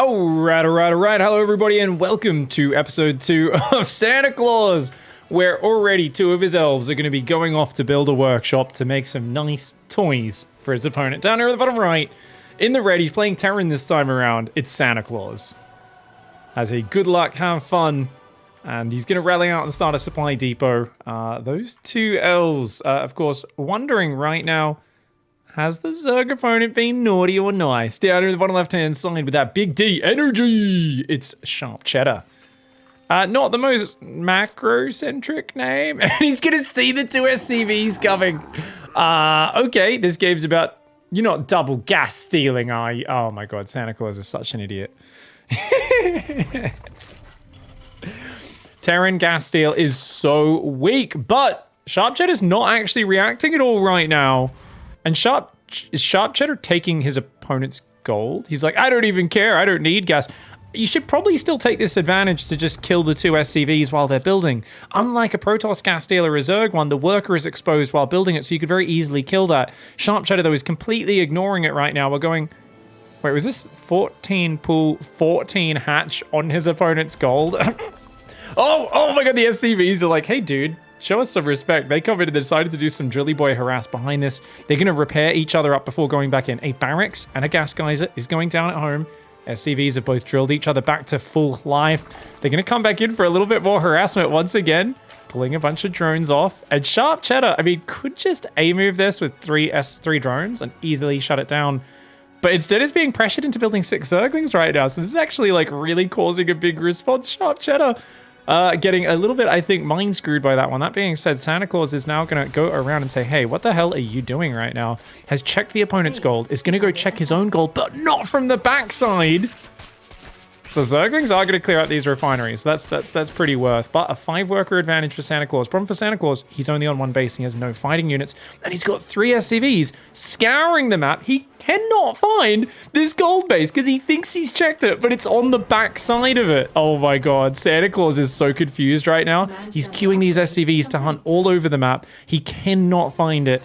Alright. Hello, everybody, and welcome to episode 2 of Santa Claus, where already 2 of his elves are going to be going off to build a workshop to make some nice toys for his opponent. Down here at the bottom right, in the red, he's playing Terran this time around. It's Santa Claus. Has a good luck, have fun, and he's going to rally out and start a supply depot. Those 2 elves, of course, wondering right now, has the Zerg opponent been naughty or nice? Down here in the bottom left-hand side with that big D energy, it's Sharp Cheddar. Not the most macro-centric name. And he's going to see the 2 SCVs coming. Okay, this game's about... You're not double gas stealing, are you? Oh my god, Santa Claus is such an idiot. Terran gas steal is so weak, but Sharp Cheddar's not actually reacting at all right now. And is Sharp Cheddar taking his opponent's gold? He's like, I don't even care. I don't need gas. You should probably still take this advantage to just kill the 2 SCVs while they're building. Unlike a Protoss gas steal or a Zerg one, the worker is exposed while building it, so you could very easily kill that. Sharp Cheddar, though, is completely ignoring it right now. We're going... Wait, was this 14 pool, 14 hatch on his opponent's gold? oh my god, the SCVs are like, hey, dude. Show us some respect. They come in and decided to do some Drilly Boy harass behind this. They're going to repair each other up before going back in. A barracks and a gas geyser is going down at home. SCVs have both drilled each other back to full life. They're going to come back in for a little bit more harassment once again, pulling a bunch of drones off. And Sharp Cheddar, I mean, could just A-move this with 3 S3 drones and easily shut it down. But instead is being pressured into building 6 Zerglings right now. So this is actually like really causing a big response. Sharp Cheddar. Getting a little bit, I think, mind screwed by that one. That being said, Santa Claus is now going to go around and say, hey, what the hell are you doing right now? Has checked the opponent's gold, is going to go check his own gold, but not from the backside. The Zerglings are going to clear out these refineries. That's pretty worth. But a 5-worker advantage for Santa Claus. Problem for Santa Claus, he's only on 1 base. He has no fighting units. And he's got 3 SCVs scouring the map. He cannot find this gold base because he thinks he's checked it, but it's on the back side of it. Oh my god. Santa Claus is so confused right now. He's queuing these SCVs to hunt all over the map. He cannot find it.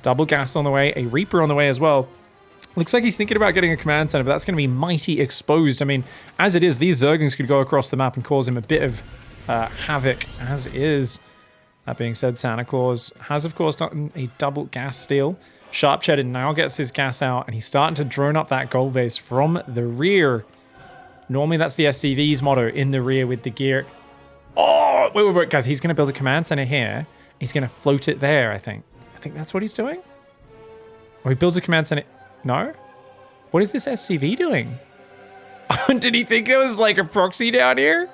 Double gas on the way. A Reaper on the way as well. Looks like he's thinking about getting a command center, but that's going to be mighty exposed. I mean, as it is, these Zerglings could go across the map and cause him a bit of havoc, as is. That being said, Santa Claus has, of course, done a double gas steal. Sharp Cheddar now gets his gas out, and he's starting to drone up that gold base from the rear. Normally, that's the SCV's motto, in the rear with the gear. Oh, wait, guys, he's going to build a command center here. He's going to float it there, I think. I think that's what he's doing. Or he builds a command center... No? What is this SCV doing? Did he think it was like a proxy down here?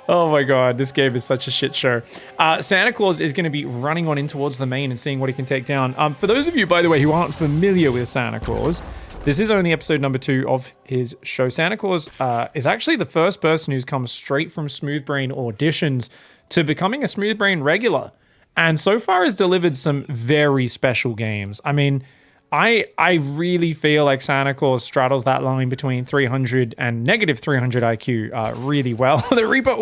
Oh my god, this game is such a shit show. Santa Claus is going to be running on in towards the main and seeing what he can take down. For those of you, by the way, who aren't familiar with Santa Claus, this is only episode number 2 of his show. Santa Claus is actually the first person who's come straight from Smooth Brain auditions to becoming a Smooth Brain regular. And so far has delivered some very special games. I mean... I really feel like Santa Claus straddles that line between 300 and negative 300 IQ really well. The Reaper,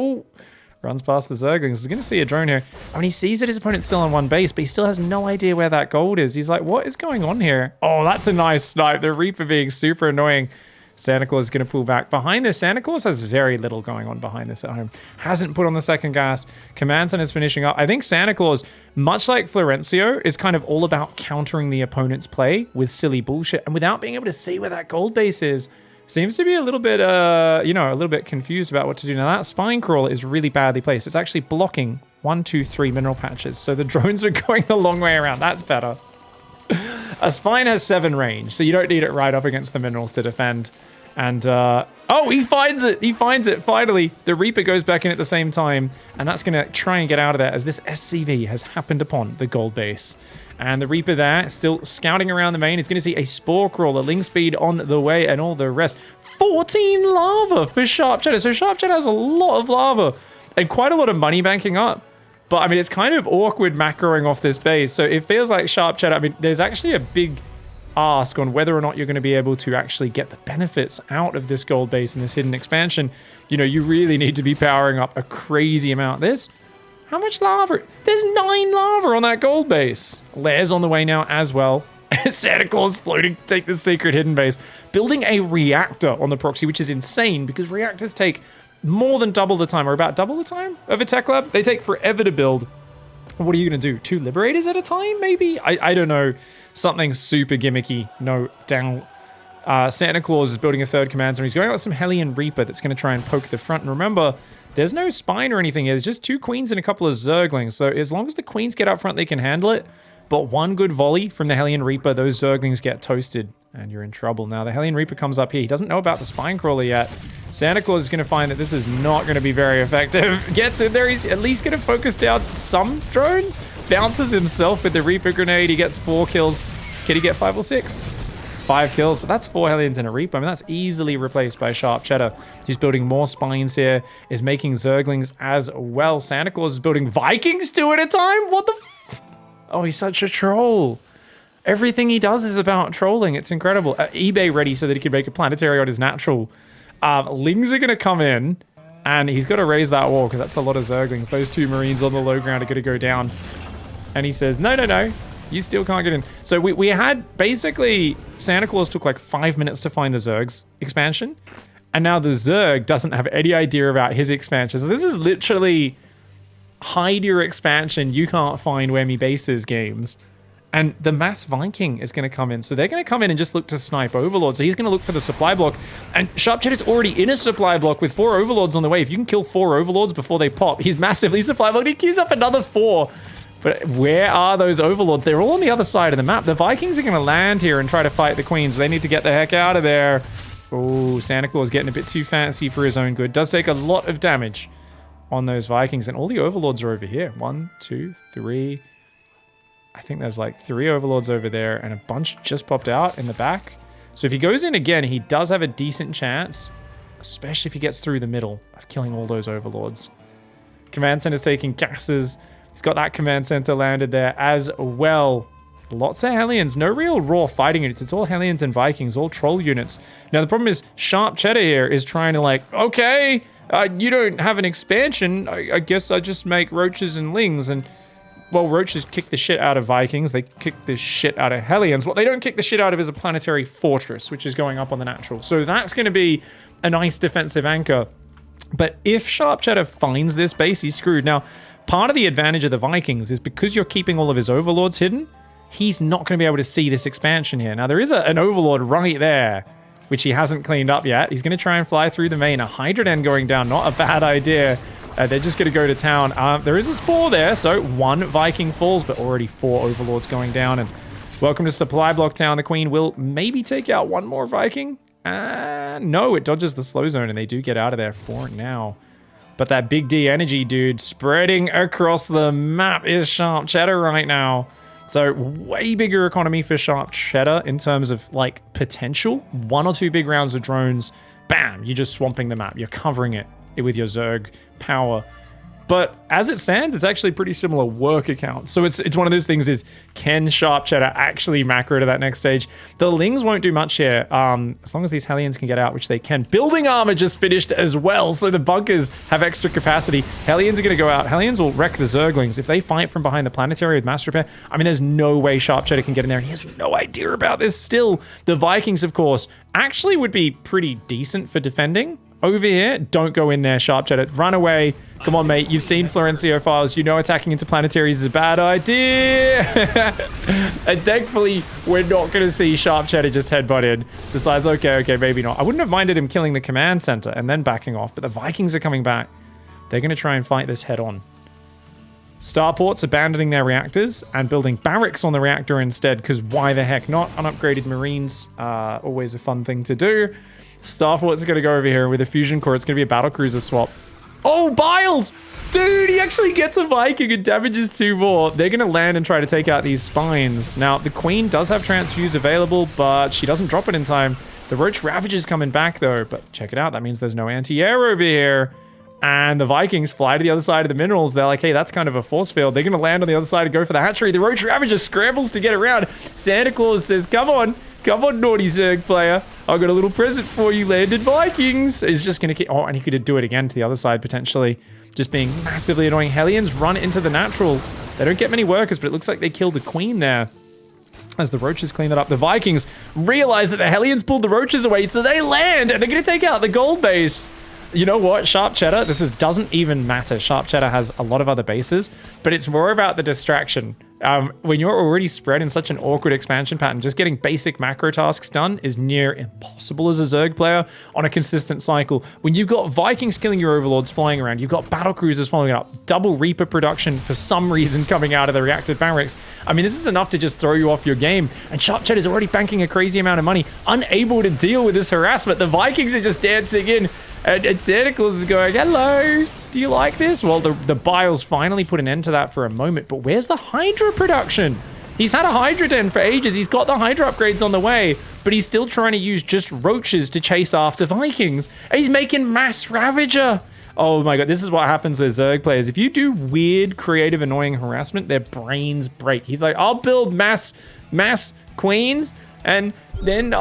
runs past the Zerglings. He's going to see a drone here. I mean, he sees that his opponent's still on 1 base, but he still has no idea where that gold is. He's like, what is going on here? Oh, that's a nice snipe. The Reaper being super annoying. Santa Claus is going to pull back. Behind this, Santa Claus has very little going on behind this at home. Hasn't put on the second gas. Command Center is finishing up. I think Santa Claus, much like Florencio, is kind of all about countering the opponent's play with silly bullshit. And without being able to see where that gold base is, seems to be a little bit, a little bit confused about what to do. Now, that spine crawler is really badly placed. It's actually blocking 1, 2, 3 mineral patches. So the drones are going the long way around. That's better. A spine has 7 range, so you don't need it right up against the minerals to defend. And, oh, he finds it! He finds it, finally! The Reaper goes back in at the same time, and that's going to try and get out of there as this SCV has happened upon the gold base. And the Reaper there, still scouting around the main, is going to see a Spore Crawler, Ling Speed on the way, and all the rest. 14 lava for Sharp Cheddar! So Sharp Cheddar has a lot of lava, and quite a lot of money banking up. But, I mean, it's kind of awkward macroing off this base, so it feels like Sharp Cheddar... I mean, there's actually a big ask on whether or not you're going to be able to actually get the benefits out of this gold base and this hidden expansion. You know, you really need to be powering up a crazy amount. How much lava? There's 9 lava on that gold base. Lair's on the way now as well. Santa Claus floating to take the secret hidden base. Building a reactor on the proxy, which is insane because reactors take more than double the time, or about double the time of a tech lab. They take forever to build. What are you going to do? 2 liberators at a time, maybe? I don't know. Something super gimmicky, no doubt. Santa Claus is building a 3rd command center. He's going out with some Hellion Reaper that's going to try and poke the front. And remember, there's no spine or anything here. There's just 2 queens and a couple of zerglings. So as long as the queens get up front, they can handle it. But one good volley from the Hellion Reaper, those zerglings get toasted. And you're in trouble. Now, the Hellion Reaper comes up here. He doesn't know about the spine crawler yet. Santa Claus is going to find that this is not going to be very effective. Gets in there. He's at least going to focus down some drones. Bounces himself with the Reaper grenade. He gets 4 kills. Can he get 5 or 6? 5 kills, but that's 4 Hellions and a Reaper. I mean, that's easily replaced by Sharp Cheddar. He's building more spines here. Is making Zerglings as well. Santa Claus is building Vikings 2 at a time? What the Oh, he's such a troll. Everything he does is about trolling. It's incredible. eBay ready so that he can make a planetary on his natural. Lings are going to come in, and he's got to raise that wall because that's a lot of Zerglings. Those 2 Marines on the low ground are going to go down. And he says, no, no, no. You still can't get in. So we had basically Santa Claus took like 5 minutes to find the Zerg's expansion. And now the Zerg doesn't have any idea about his expansion. So this is literally hide your expansion. You can't find where me bases games. And the Mass Viking is going to come in. So they're going to come in and just look to snipe Overlord. So he's going to look for the supply block. And Sharp Cheddar's already in a supply block with 4 Overlords on the way. If you can kill 4 Overlords before they pop, he's massively supply blocked. He queues up another 4. But where are those Overlords? They're all on the other side of the map. The Vikings are going to land here and try to fight the Queens. They need to get the heck out of there. Oh, Santa Claus getting a bit too fancy for his own good. Does take a lot of damage on those Vikings. And all the Overlords are over here. 1, 2, 3... I think there's like 3 Overlords over there and a bunch just popped out in the back. So if he goes in again, he does have a decent chance, especially if he gets through the middle, of killing all those Overlords. Command Center's taking gases. He's got that Command Center landed there as well. Lots of Hellions. No real raw fighting units. It's all Hellions and Vikings, all troll units. Now the problem is Sharp Cheddar here is trying to like, okay, you don't have an expansion. I guess I just make Roaches and Lings and... Well, Roaches kick the shit out of Vikings. They kick the shit out of Hellions. What they don't kick the shit out of is a planetary fortress, which is going up on the natural. So that's going to be a nice defensive anchor. But if Sharp Cheddar finds this base, he's screwed. Now, part of the advantage of the Vikings is because you're keeping all of his Overlords hidden, he's not going to be able to see this expansion here. Now, there is an Overlord right there, which he hasn't cleaned up yet. He's going to try and fly through the main. A Hydra Den going down, not a bad idea. They're just going to go to town. There is a Spore there, so 1 Viking falls, but already 4 Overlords going down. And welcome to Supply Block Town. The Queen will maybe take out 1 more Viking. No, it dodges the slow zone, and they do get out of there for now. But that Big D energy, dude, spreading across the map is Sharp Cheddar right now. So way bigger economy for Sharp Cheddar in terms of, like, potential. 1 or 2 big rounds of drones, bam, you're just swamping the map. You're covering it with your Zerg power. But as it stands, it's actually pretty similar work account. So it's one of those things is, can Sharp Cheddar actually macro to that next stage? The Lings won't do much here, as long as these Hellions can get out, which they can. Building armor just finished as well, so the bunkers have extra capacity. Hellions are going to go out. Hellions will wreck the Zerglings. If they fight from behind the planetary with mass repair, I mean, there's no way Sharp Cheddar can get in there, and he has no idea about this still. The Vikings, of course, actually would be pretty decent for defending. Over here, don't go in there, Sharp Cheddar. Run away. Come on, mate. You've seen Florencio Files. You know attacking into planetaries is a bad idea. And thankfully, we're not going to see Sharp Cheddar just headbutt in. Decides, okay, maybe not. I wouldn't have minded him killing the command center and then backing off, but the Vikings are coming back. They're going to try and fight this head on. Starport's abandoning their reactors and building barracks on the reactor instead, because why the heck not? Unupgraded Marines, always a fun thing to do. Starport's going to go over here with a fusion core. It's going to be a battlecruiser swap. Oh, Biles! Dude, he actually gets a Viking and damages 2 more. They're going to land and try to take out these spines. Now, the Queen does have Transfuse available, but she doesn't drop it in time. The Roach Ravager's coming back, though. But check it out. That means there's no anti-air over here. And the Vikings fly to the other side of the minerals. They're like, hey, that's kind of a force field. They're going to land on the other side and go for the hatchery. The Roach Ravager scrambles to get around. Santa Claus says, come on, naughty Zerg player. I've got a little present for you, landed Vikings. He's just going to keep... Oh, and he could do it again to the other side, potentially. Just being massively annoying. Hellions run into the natural. They don't get many workers, but it looks like they killed the Queen there. As the roaches clean it up, the Vikings realize that the Hellions pulled the roaches away, so they land, and they're going to take out the gold base. You know what? Sharp Cheddar, doesn't even matter. Sharp Cheddar has a lot of other bases, but it's more about the distraction. When you're already spread in such an awkward expansion pattern, just getting basic macro tasks done is near impossible as a Zerg player on a consistent cycle. When you've got Vikings killing your overlords flying around, you've got battle cruisers following it up, double Reaper production for some reason coming out of the reactive barracks. I mean, this is enough to just throw you off your game. And Sharp Cheddar is already banking a crazy amount of money, unable to deal with this harassment. The Vikings are just dancing in, and Santa Claus is going, hello. Do you like this? Well, the Biles finally put an end to that for a moment, but where's the Hydra production? He's had a Hydra den for ages. He's got the Hydra upgrades on the way, but he's still trying to use just roaches to chase after Vikings. And he's making Mass Ravager. Oh my god, this is what happens with Zerg players. If you do weird, creative, annoying harassment, their brains break. He's like, I'll build mass queens, and then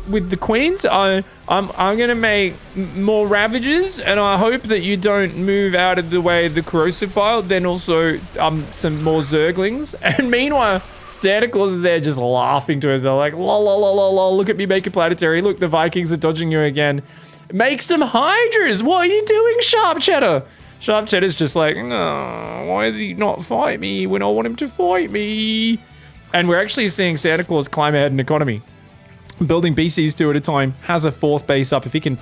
with the queens, I'm gonna make more Ravagers, and I hope that you don't move out of the way of the corrosive bile. Then also some more Zerglings. And meanwhile, Santa Claus is there just laughing to himself, like, lol, lol, lol, lol, lol, look at me make a planetary. Look, the Vikings are dodging you again. Make some Hydras. What are you doing, Sharp Cheddar? Sharp Cheddar's just like, oh, why does he not fight me when I want him to fight me? And we're actually seeing Santa Claus climb ahead in economy. Building BCs 2 at a time, has a 4th base up. If he can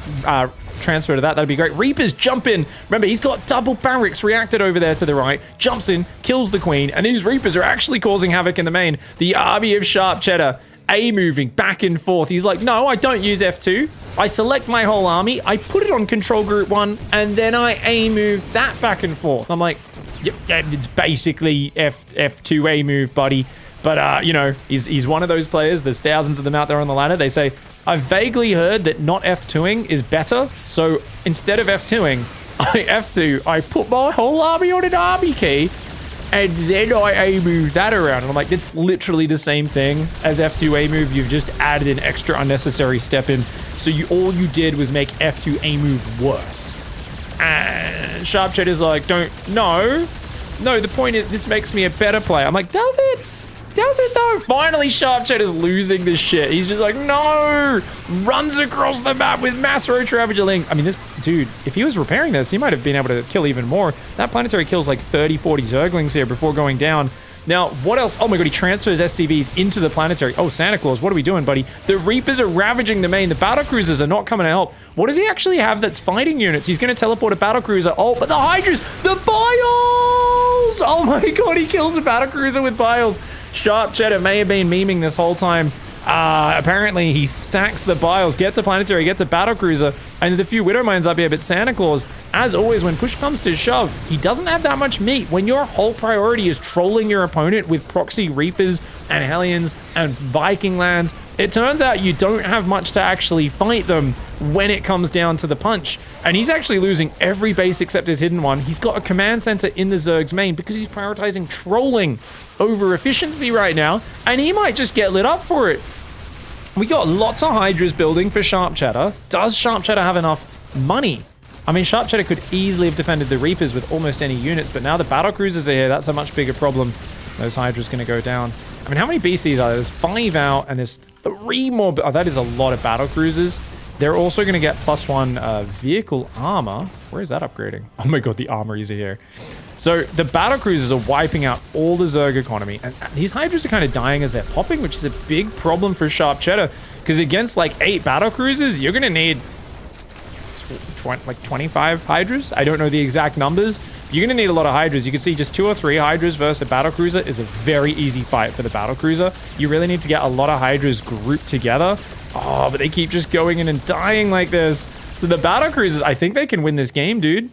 transfer to that, that'd be great. Reapers jump in. Remember, he's got double barracks reacted over there to the right. Jumps in, kills the queen, and these Reapers are actually causing havoc in the main. The army of Sharp Cheddar, A-moving back and forth. He's like, no, I don't use F2. I select my whole army, I put it on control group 1, and then I A-move that back and forth. I'm like, yep, it's basically F2 A-move, buddy. But, you know, he's one of those players. There's thousands of them out there on the ladder. They say, I've vaguely heard that not F2ing is better. So instead of F2ing, I F2. I put my whole army on an army key, and then I A-move that around. And I'm like, it's literally the same thing as F2 A-move. You've just added an extra unnecessary step in. So all you did was make F2 A-move worse. And Sharp Cheddar's like, no, the point is this makes me a better player. I'm like, does it? Does it though? Finally, Sharp Cheddar's losing this shit. He's just like, no! Runs across the map with Mass Roach Ravager. I mean, this dude, if he was repairing this, he might have been able to kill even more. That planetary kills like 30, 40 Zerglings here before going down. Now, what else? Oh my god, he transfers SCVs into the planetary. Oh, Santa Claus, what are we doing, buddy? The Reapers are ravaging the main. The battle cruisers are not coming to help. What does he actually have that's fighting units? He's going to teleport a battle cruiser. Oh, but the Hydras! The Biles! Oh my god, he kills a battle cruiser with Biles. Sharp Cheddar may have been memeing this whole time. Apparently, he stacks the Biles, gets a planetary, gets a battle cruiser, and there's a few Widow Mines up here, but Santa Claus, as always, when push comes to shove, he doesn't have that much meat. When your whole priority is trolling your opponent with proxy Reapers and Hellions and Viking lands, it turns out you don't have much to actually fight them when it comes down to the punch. And he's actually losing every base except his hidden one. He's got a command center in the Zerg's main because he's prioritizing trolling over efficiency right now, and he might just get lit up for it. We got lots of Hydras building for Sharp Cheddar. Does Sharp Cheddar have enough money? I mean, Sharp Cheddar could easily have defended the Reapers with almost any units, but now the battle cruisers are here. That's a much bigger problem. Those Hydra's going to go down. I mean, how many BCs are there? There's 5 out, and there's 3 more. Oh, that is a lot of battle cruisers. They're also going to get +1 vehicle armor. Where is that upgrading? Oh my god, the armories are here. So the battle cruisers are wiping out all the Zerg economy, and these Hydras are kind of dying as they're popping, which is a big problem for Sharp Cheddar, because against like 8 battle cruisers, you're going to need like 25 Hydras. I don't know the exact numbers. You're going to need a lot of Hydras. You can see just 2 or 3 Hydras versus a battle cruiser is a very easy fight for the battle cruiser. You really need to get a lot of Hydras grouped together. Oh, but they keep just going in and dying like this. So the battle cruisers, I think they can win this game, dude.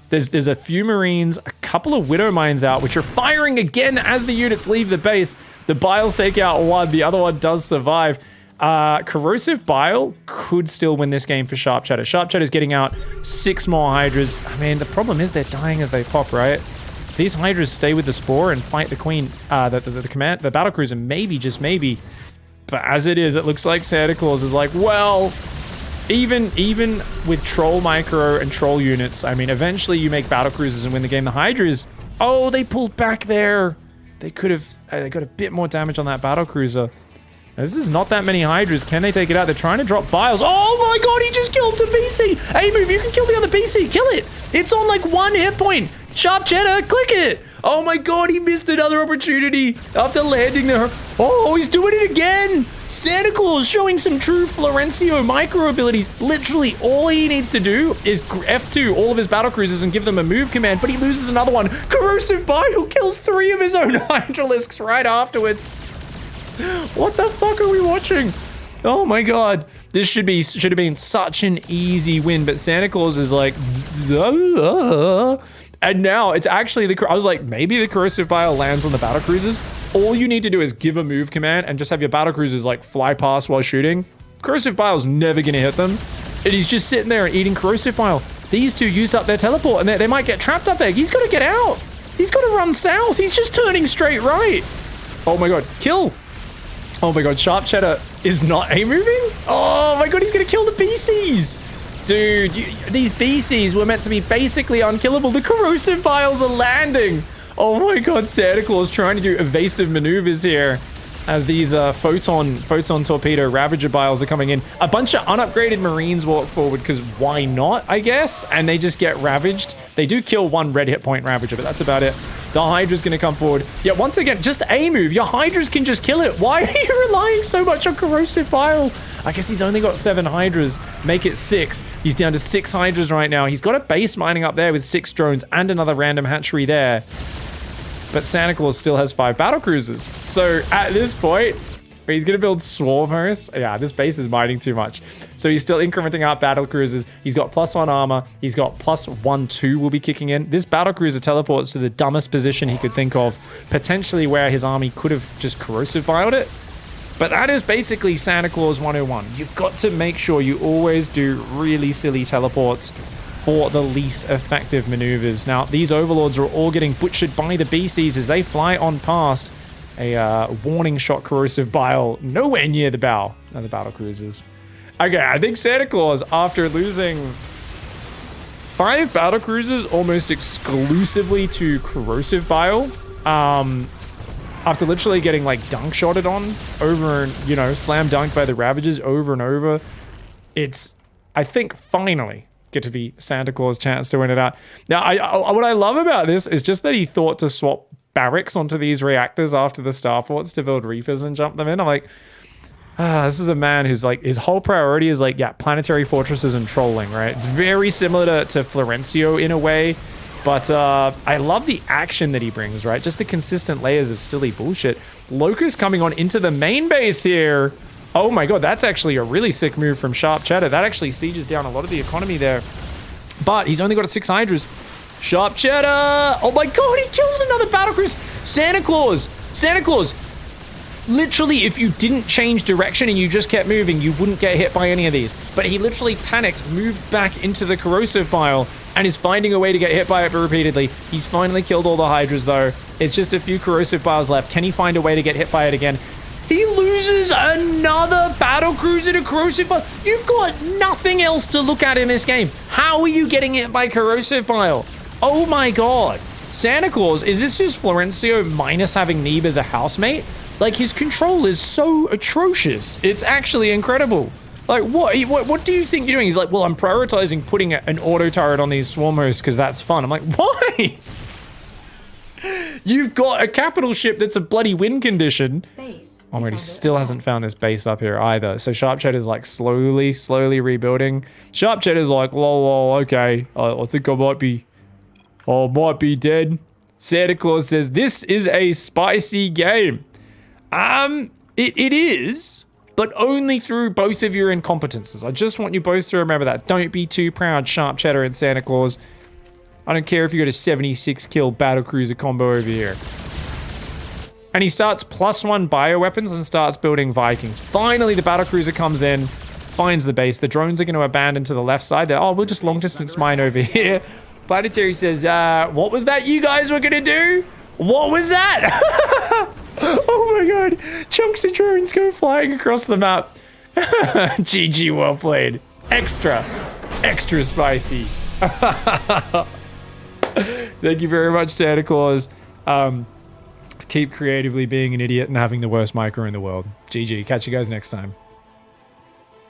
There's a few Marines, a couple of Widow Mines out, which are firing again as the units leave the base. The Biles take out 1. The other one does survive. Corrosive Bile could still win this game for Sharp Cheddar. Sharp Cheddar's getting out 6 more Hydras. I mean, the problem is they're dying as they pop, right? If these Hydras stay with the Spore and fight the Queen, the battle cruiser, maybe, just maybe. But as it is, it looks like Santa Claus is like, well, even with troll micro and troll units, I mean, eventually you make battle cruisers and win the game. The Hydras, oh, they pulled back there. they could have they got a bit more damage on that battlecruiser. This is not that many Hydras. Can they take it out? They're trying to drop Biles. Oh my god, he just killed the BC. Hey, move, you can kill the other BC. Kill it. It's on like 1 hit point. Sharp Cheddar, click it. Oh my god, he missed another opportunity after landing there. Oh, he's doing it again. Santa Claus showing some true Florencio micro abilities. Literally, all he needs to do is F2 all of his battlecruisers and give them a move command, but he loses another one. Corrosive Bile kills 3 of his own Hydralisks right afterwards. What the fuck are we watching? Oh my god. This should have been such an easy win, but Santa Claus is like, and now it's actually I was like, maybe the Corrosive Bile lands on the battlecruisers. All you need to do is give a move command and just have your battlecruisers like fly past while shooting. Corrosive Bile's never gonna hit them. And he's just sitting there and eating Corrosive Bile. These two used up their teleport and they might get trapped up there. He's gotta get out. He's gotta run south. He's just turning straight right. Oh my god, kill. Oh my god, Sharp Cheddar is not A-moving? Oh my god, he's gonna kill the BCs! Dude, these BCs were meant to be basically unkillable. The Corrosive Biles are landing! Oh my god, Santa Claus trying to do evasive maneuvers here as these Photon Torpedo Ravager Biles are coming in. A bunch of unupgraded Marines walk forward because why not, I guess? And they just get ravaged. They do kill 1 red hit point Ravager, but that's about it. The Hydra's gonna come forward. Yeah, once again, just a move. Your Hydras can just kill it. Why are you relying so much on Corrosive Bile? I guess he's only got 7 Hydras. Make it 6. He's down to 6 Hydras right now. He's got a base mining up there with 6 drones and another random hatchery there. But Santa Claus still has 5 battlecruisers. So at this point, he's gonna build swarm hosts. Yeah, this base is mining too much. So he's still incrementing out battlecruisers. He's got +1 armor. He's got +1/2 will be kicking in. This battlecruiser teleports to the dumbest position he could think of, potentially where his army could have just corrosive biled it. But that is basically Santa Claus 101. You've got to make sure you always do really silly teleports for the least effective maneuvers. Now, these overlords are all getting butchered by the BCs as they fly on past a warning shot corrosive bile nowhere near the bow of the battle cruisers. Okay, I think Santa Claus, after losing 5 battle cruisers almost exclusively to corrosive bile, after literally getting like dunk shotted on over and, you know, slam dunked by the Ravagers over and over, it's, I think, finally get to be Santa Claus' chance to win it out. Now, what I love about this is just that he thought to swap barracks onto these reactors after the starports to build reefers and jump them in. I'm like, this is a man who's like, his whole priority is like, yeah, planetary fortresses and trolling, right? It's very similar to Florencio in a way, but I love the action that he brings, right? Just the consistent layers of silly bullshit. Locust coming on into the main base here. Oh my god, that's actually a really sick move from Sharp Cheddar. That actually sieges down a lot of the economy there. But he's only got 6 Hydras. Sharp Cheddar! Oh my god, he kills another battlecruiser! Santa Claus! Santa Claus! Literally, if you didn't change direction and you just kept moving, you wouldn't get hit by any of these. But he literally panicked, moved back into the corrosive pile, and is finding a way to get hit by it repeatedly. He's finally killed all the Hydras though. It's just a few corrosive piles left. Can he find a way to get hit by it again? He loses another battlecruiser to corrosive bile. You've got nothing else to look at in this game. How are you getting hit by corrosive bile? Oh my god. Santa Claus, is this just Florencio minus having Neeb as a housemate? Like, his control is so atrocious. It's actually incredible. Like, what do you think you're doing? He's like, well, I'm prioritizing putting an auto turret on these swarm hosts because that's fun. I'm like, why? You've got a capital ship that's a bloody win condition. Base. Oh, he still hasn't found this base up here either. So Sharp Cheddar's like slowly rebuilding. Sharp Cheddar's like, lol, okay. I think I might be dead. Santa Claus says, this is a spicy game. It is, but only through both of your incompetences. I just want you both to remember that. Don't be too proud, Sharp Cheddar and Santa Claus. I don't care if you got a 76 kill battlecruiser combo over here. And he starts +1 bioweapons and starts building Vikings. Finally, the battlecruiser comes in, finds the base. The drones are going to abandon to the left side. They're, oh, we'll just long distance mine over here. Planetary says, what was that you guys were going to do? What was that? Oh my god. Chunks of drones go flying across the map. GG, well played. Extra spicy. Thank you very much, Santa Claus. keep creatively being an idiot and having the worst micro in the world. GG. Catch you guys next time.